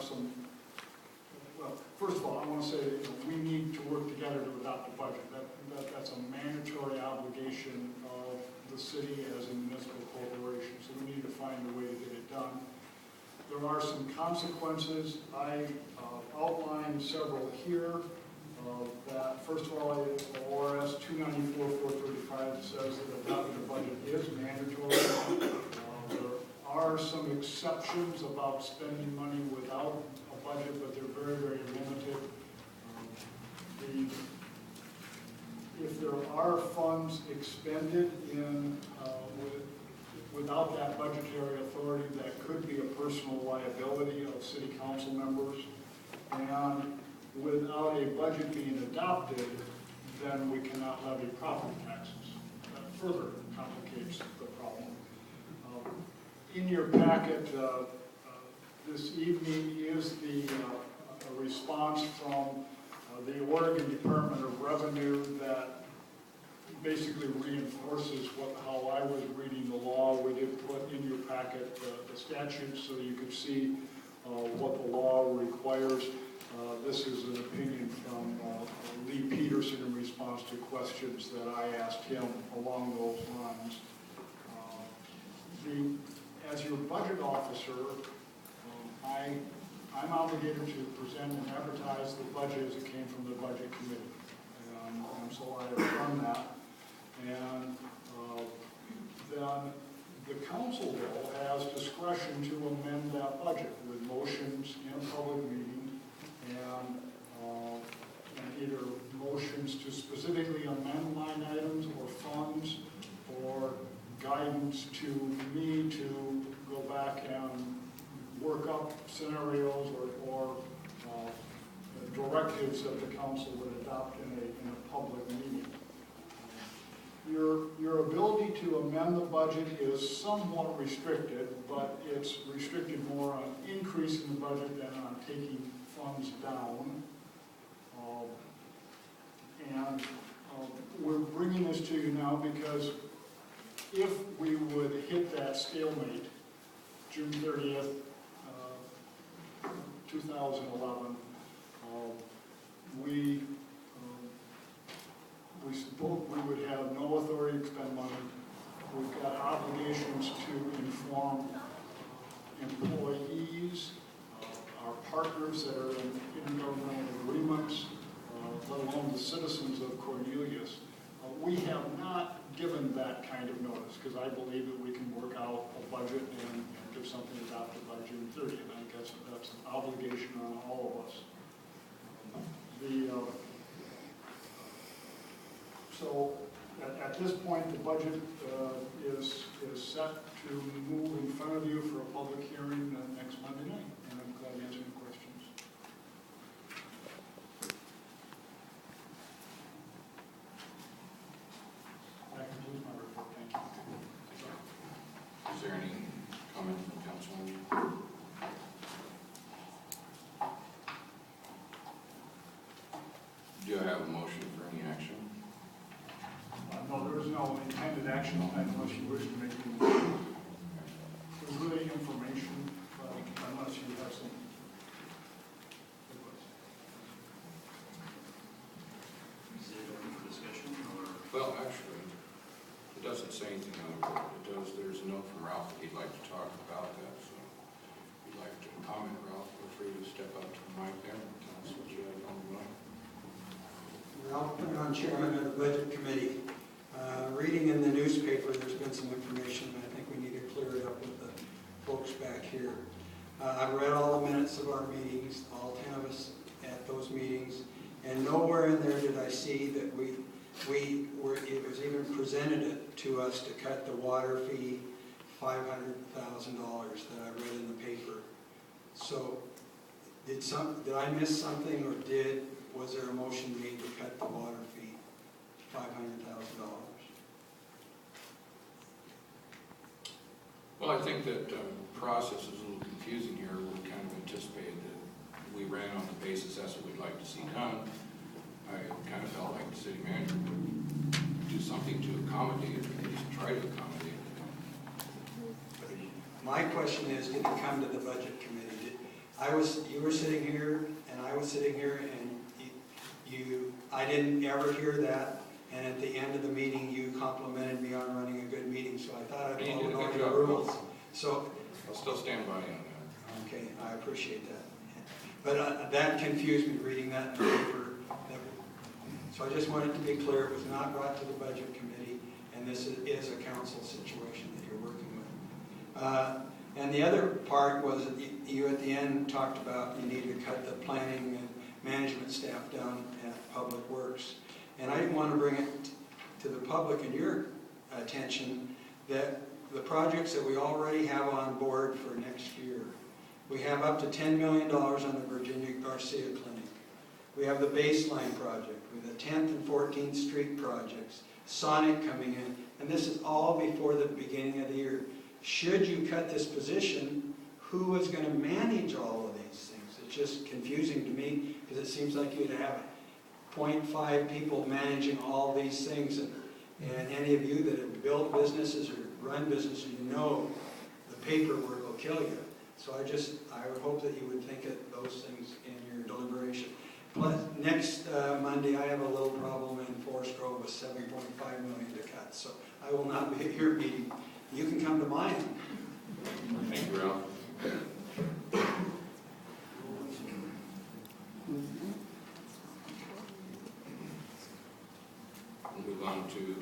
have some, well, first of all, I want to say that we need to work together to adopt a budget. That's a mandatory obligation of the city as a municipal corporation, so we need to find a way to get it done. There are some consequences. I outlined several here. That first of all, ORS 294-435 says that adopting a budget is mandatory. There are some exceptions about spending money without a budget, but they're very, very limited. If there are funds expended in without that budgetary authority, that could be a personal liability of city council members. And without a budget being adopted, then we cannot levy property taxes. That further complicates the problem. In your packet this evening is the response from the Oregon Department of Revenue that basically reinforces how I was reading the law. We did put in your packet the statutes so you could see what the law requires. This is an opinion from Lee Peterson in response to questions that I asked him along those lines. As your budget officer, I'm obligated to present and advertise the budget as it came from the budget committee. And so I have done that. And then the council bill has discretion to amend that budget with motions in a public meeting and either motions to specifically amend line items or funds or guidance to me to go back and work up scenarios or directives that the council would adopt in a public meeting. Your ability to amend the budget is somewhat restricted, but it's restricted more on increasing the budget than on taking funds down. We're bringing this to you now because if we would hit that stalemate June 30th, 2011, we would have no authority to spend money. We've got obligations to inform employees, our partners that are in intergovernmental agreements, let alone the citizens of Cornelius. We have not given that kind of notice because I believe that we can work out a budget and get something adopted by June 30th. I think that's an obligation on all of us. So at this point, the budget is set to move in front of you for a public hearing next Monday night, and I'm glad to answer any questions. That concludes my report. Thank you. Is there any comment from council? Do I have a motion for any action? No, there is no intended action on that unless you wish to make any motion. There's really information, unless you have some. Is it open for discussion, or? Well, actually, it doesn't say anything on the board. It does. There's a note from Ralph that he'd like to talk about that. So if you'd like to comment, Ralph, feel free to step up to the mic there and tell us what you have on the mind. Ralph, I'm chairman of the budget committee. Reading in the newspaper, there's been some information, but I think we need to clear it up with the folks back here. I've read all the minutes of our meetings, all 10 of us at those meetings, and nowhere in there did I see that it was even presented to us to cut the water fee $500,000 that I read in the paper. So did I miss something, or was there a motion made to cut the water fee $500,000? Well, I think that process is a little confusing here. We kind of anticipated that we ran on the basis that's what we'd like to see done. I kind of felt like the city manager would do something to accommodate it, or at least try to accommodate it. My question is, did it come to the budget committee? you were sitting here, and I was sitting here, and I didn't ever hear that, and at the end of the meeting, you complimented me on running a good meeting, so I thought I'd You follow did a good all the job. rules. So, I'll still stand by you on that. okay, I appreciate that. But that confused me, reading that in the paper. So I just wanted to be clear, it was not brought to the budget committee, and this is a council situation that you're working with. And the other part was, that you at the end talked about you need to cut the planning and management staff down at Public Works. And I didn't want to bring it to the public and your attention that the projects that we already have on board for next year, we have up to $10 million on the Virginia Garcia Clinic. We have the baseline project, with the 10th and 14th Street projects, Sonic coming in, and this is all before the beginning of the year. Should you cut this position, who is going to manage all of these things? It's just confusing to me, because it seems like you'd have 0.5 people managing all these things, and any of you that have built businesses or run businesses, you know the paperwork will kill you. So I would hope that you would think of those things in your deliberation. Plus, next Monday, I have a little problem in Forest Grove with $7.5 million to cut, so I will not be at your meeting. You can come to mine. Thank you, Ralph. We'll move on to